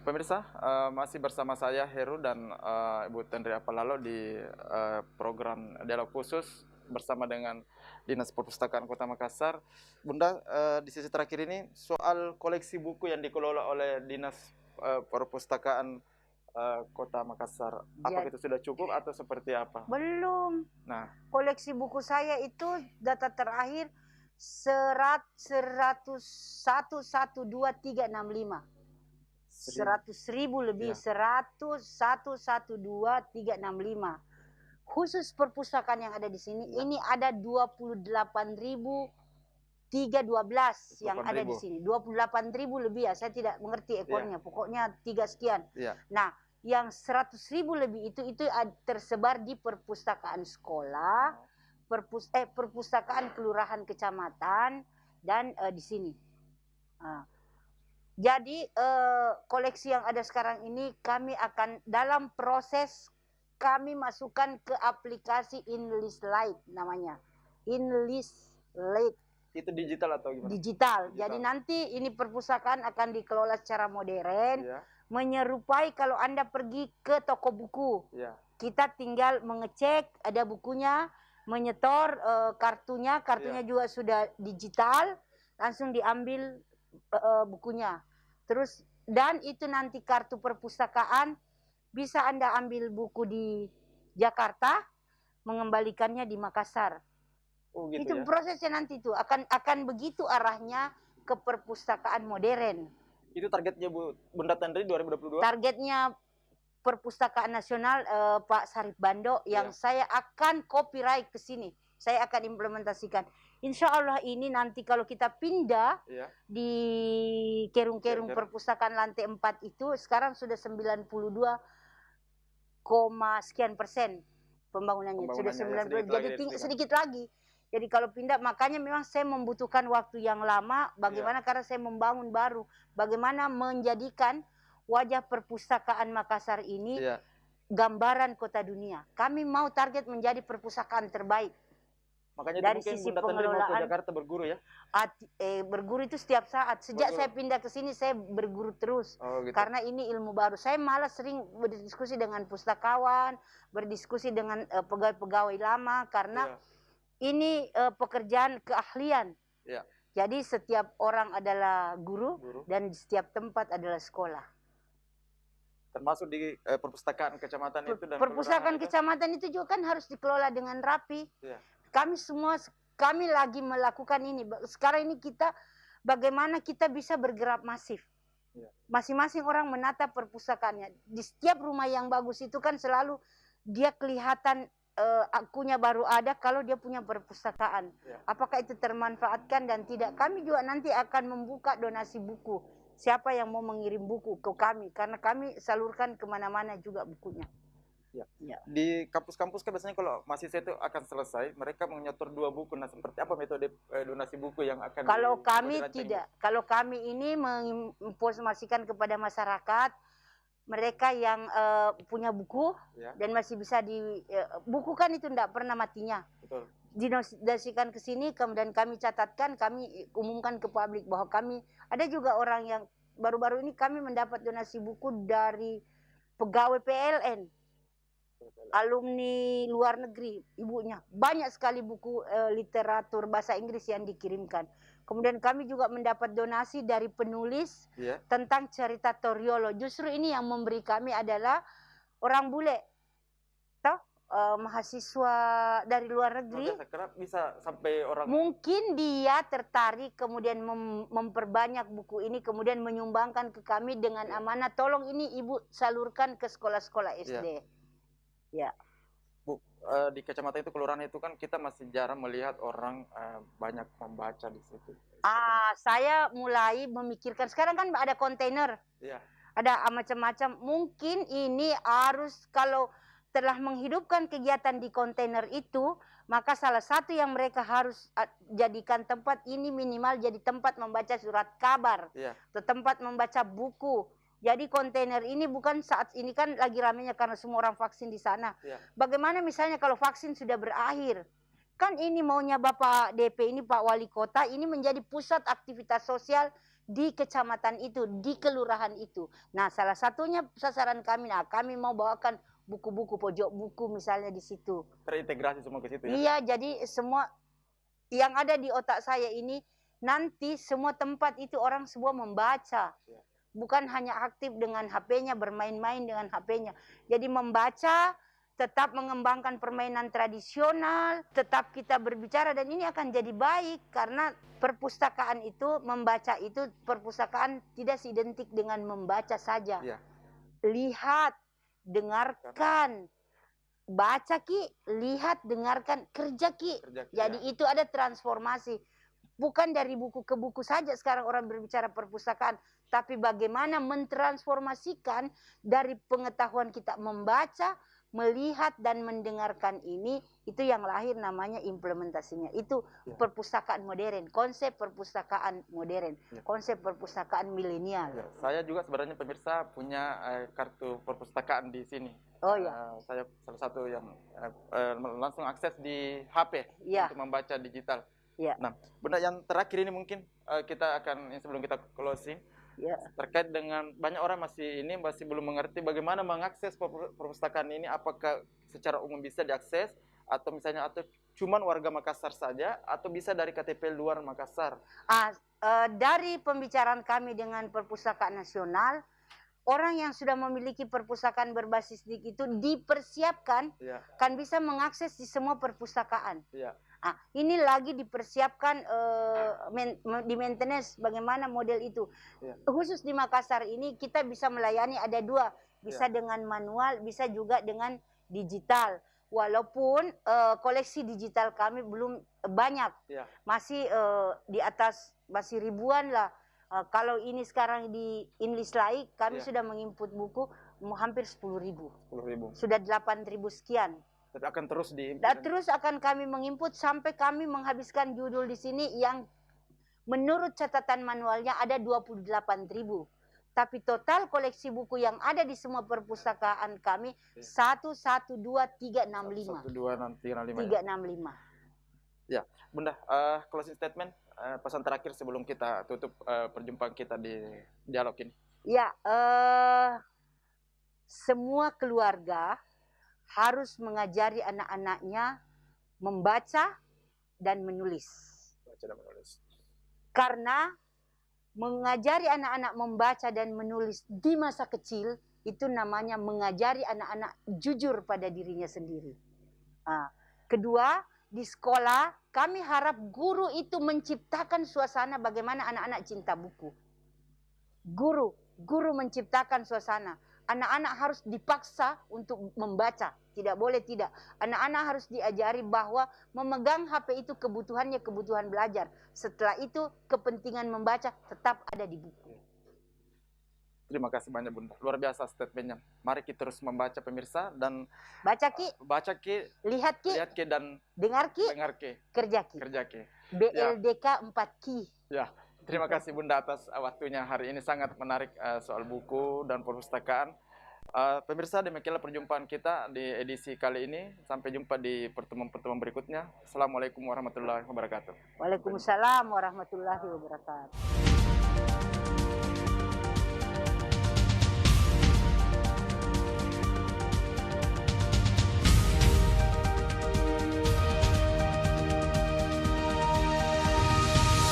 Pemirsa, masih bersama saya Heru dan Ibu Tendria Palalo di program dialog khusus bersama dengan Dinas Perpustakaan Kota Makassar. Bunda, di sesi terakhir ini soal koleksi buku yang dikelola oleh Dinas Perpustakaan Kota Makassar. Apakah itu sudah cukup atau seperti apa? Belum. Nah, koleksi buku saya itu data terakhir 101.112.365. 100.000 lebih, ya. 101.112.365. Khusus perpustakaan yang ada di sini, ini ada 28.312 yang ada di sini. 28.000 lebih ya, saya tidak mengerti ekornya. Pokoknya 3 sekian. Nah, yang 100.000 lebih itu tersebar di perpustakaan sekolah, perpustakaan kelurahan kecamatan, dan di sini. Jadi koleksi yang ada sekarang ini kami akan dalam proses kami masukkan ke aplikasi InList Lite namanya. InList Lite. Itu digital atau gimana? Digital. Jadi nanti ini perpustakaan akan dikelola secara modern, menyerupai kalau Anda pergi ke toko buku. Kita tinggal mengecek ada bukunya, menyetor kartunya juga sudah digital, langsung diambil bukunya. Terus dan itu nanti kartu perpustakaan bisa Anda ambil buku di Jakarta, mengembalikannya di Makassar. Gitu itu prosesnya nanti itu akan begitu arahnya ke perpustakaan modern. Itu targetnya Bunda Tendri 2022? Targetnya Perpustakaan Nasional Pak Sarip Bando yang saya akan copyright ke sini. Saya akan implementasikan. Insya Allah ini nanti kalau kita pindah di kerung-kerung perpustakaan lantai 4 itu sekarang sudah 92, sekian persen pembangunannya. Sudah 90, jadi sedikit lagi. Jadi kalau pindah, makanya memang saya membutuhkan waktu yang lama. Bagaimana karena saya membangun baru. Bagaimana menjadikan wajah perpustakaan Makassar ini gambaran kota dunia. Kami mau target menjadi perpustakaan terbaik. Makanya dari sisi sisi pengelolaan mau ke Jakarta berguru ya? Berguru itu setiap saat. Sejak saya pindah ke sini saya berguru terus. Gitu. Karena ini ilmu baru. Saya malah sering berdiskusi dengan pustakawan, berdiskusi dengan pegawai-pegawai lama karena ini pekerjaan keahlian. Jadi setiap orang adalah guru dan setiap tempat adalah sekolah. Termasuk di perpustakaan kecamatan itu dan perpustakaan kecamatan itu juga kan harus dikelola dengan rapi. Kami lagi melakukan ini. Sekarang ini kita bagaimana kita bisa bergerak masif. Masing-masing orang menata perpustakaannya. Di setiap rumah yang bagus itu kan selalu dia kelihatan akunya baru ada kalau dia punya perpustakaan. Apakah itu termanfaatkan dan tidak? Kami juga nanti akan membuka donasi buku. Siapa yang mau mengirim buku ke kami? Karena kami salurkan kemana-mana juga bukunya. Di kampus-kampus kan biasanya kalau mahasiswa itu akan selesai, mereka menyetor 2 buku. Nah, seperti apa metode donasi buku yang akan kalau kami tidak. Kalau kami ini menginformasikan kepada masyarakat, mereka yang punya buku dan masih bisa buku kan itu tidak pernah matinya. Betul. Dinosikan ke sini, kemudian kami catatkan, kami umumkan ke publik bahwa kami ada juga orang yang baru-baru ini kami mendapat donasi buku dari pegawai PLN. Alumni luar negeri, ibunya banyak sekali buku literatur bahasa Inggris yang dikirimkan. Kemudian kami juga mendapat donasi dari penulis tentang cerita Toriolo. Justru ini yang memberi kami adalah orang bule, mahasiswa dari luar negeri. Bisa sampai orang. Mungkin dia tertarik kemudian memperbanyak buku ini, kemudian menyumbangkan ke kami dengan amanah. Tolong ini ibu salurkan ke sekolah-sekolah SD. Bu, di kecamatan itu, kelurahan itu kan kita masih jarang melihat orang banyak membaca di situ. Saya mulai memikirkan, sekarang kan ada kontainer, ada macam-macam. Mungkin ini harus, kalau telah menghidupkan kegiatan di kontainer itu, maka salah satu yang mereka harus jadikan tempat ini minimal jadi tempat membaca surat kabar, atau tempat membaca buku. Jadi kontainer ini bukan saat ini kan lagi ramenya karena semua orang vaksin di sana. Bagaimana misalnya kalau vaksin sudah berakhir? Kan ini maunya Bapak DP ini, Pak Wali Kota, ini menjadi pusat aktivitas sosial di kecamatan itu, di kelurahan itu. Nah, salah satunya sasaran kami, nah kami mau bawakan buku-buku, pojok buku misalnya di situ. Terintegrasi semua ke situ ya? Iya, jadi semua yang ada di otak saya ini, nanti semua tempat itu orang semua membaca. Bukan hanya aktif dengan HP-nya, bermain-main dengan HP-nya. Jadi membaca, tetap mengembangkan permainan tradisional, tetap kita berbicara, dan ini akan jadi baik karena perpustakaan itu, membaca itu, perpustakaan tidak identik dengan membaca saja. Ya. Lihat, dengarkan, baca Ki, lihat, dengarkan, kerja Ki. Jadi ya, itu ada transformasi. Bukan dari buku ke buku saja sekarang orang berbicara perpustakaan, tapi bagaimana mentransformasikan dari pengetahuan kita membaca, melihat dan mendengarkan ini, itu yang lahir namanya implementasinya. Itu ya, perpustakaan modern, konsep perpustakaan modern, ya, konsep perpustakaan milenial. Ya, saya juga sebenarnya pemirsa punya kartu perpustakaan di sini. Oh ya. Saya salah satu yang langsung akses di HP ya, untuk membaca digital. Ya. Nah, Bunda, yang terakhir ini mungkin kita akan, sebelum kita closing, ya, terkait dengan banyak orang masih belum mengerti bagaimana mengakses perpustakaan ini, apakah secara umum bisa diakses atau misalnya cuman warga Makassar saja atau bisa dari KTP luar Makassar? Dari pembicaraan kami dengan Perpustakaan Nasional, orang yang sudah memiliki perpustakaan berbasis DIK itu dipersiapkan, ya, kan bisa mengakses di semua perpustakaan. Ya. Ini lagi dipersiapkan di maintenance bagaimana model itu. Ya. Khusus di Makassar ini kita bisa melayani ada dua, bisa ya, dengan manual, bisa juga dengan digital. Walaupun koleksi digital kami belum banyak, ya, masih di atas, masih ribuan lah. Kalau ini sekarang di Inlislai kami ya, sudah menginput buku hampir 10.000. Sudah 8.000 sekian. Tapi akan terus terus akan kami menginput sampai kami menghabiskan judul di sini yang menurut catatan manualnya ada 28.000. Tapi total koleksi buku yang ada di semua perpustakaan kami 112.365. 365. Ya, Bunda, closing statement, pesan terakhir sebelum kita tutup perjumpaan kita di dialog ini. Ya, semua keluarga harus mengajari anak-anaknya membaca dan menulis. Karena mengajari anak-anak membaca dan menulis di masa kecil itu namanya mengajari anak-anak jujur pada dirinya sendiri. Kedua, di sekolah kami harap guru itu menciptakan suasana bagaimana anak-anak cinta buku. Guru menciptakan suasana. Anak-anak harus dipaksa untuk membaca, tidak boleh tidak. Anak-anak harus diajari bahwa memegang HP itu kebutuhannya kebutuhan belajar. Setelah itu kepentingan membaca tetap ada di buku. Terima kasih banyak Bunda, luar biasa statementnya. Mari kita terus membaca pemirsa dan baca Ki, lihat Ki, dan dengar Ki, kerja Ki. BLDK ya. 4 Ki. Ya. Terima kasih Bunda atas waktunya hari ini, sangat menarik soal buku dan perpustakaan. Pemirsa, demikianlah perjumpaan kita di edisi kali ini. Sampai jumpa di pertemuan-pertemuan berikutnya. Assalamualaikum warahmatullahi wabarakatuh. Waalaikumsalam warahmatullahi wabarakatuh.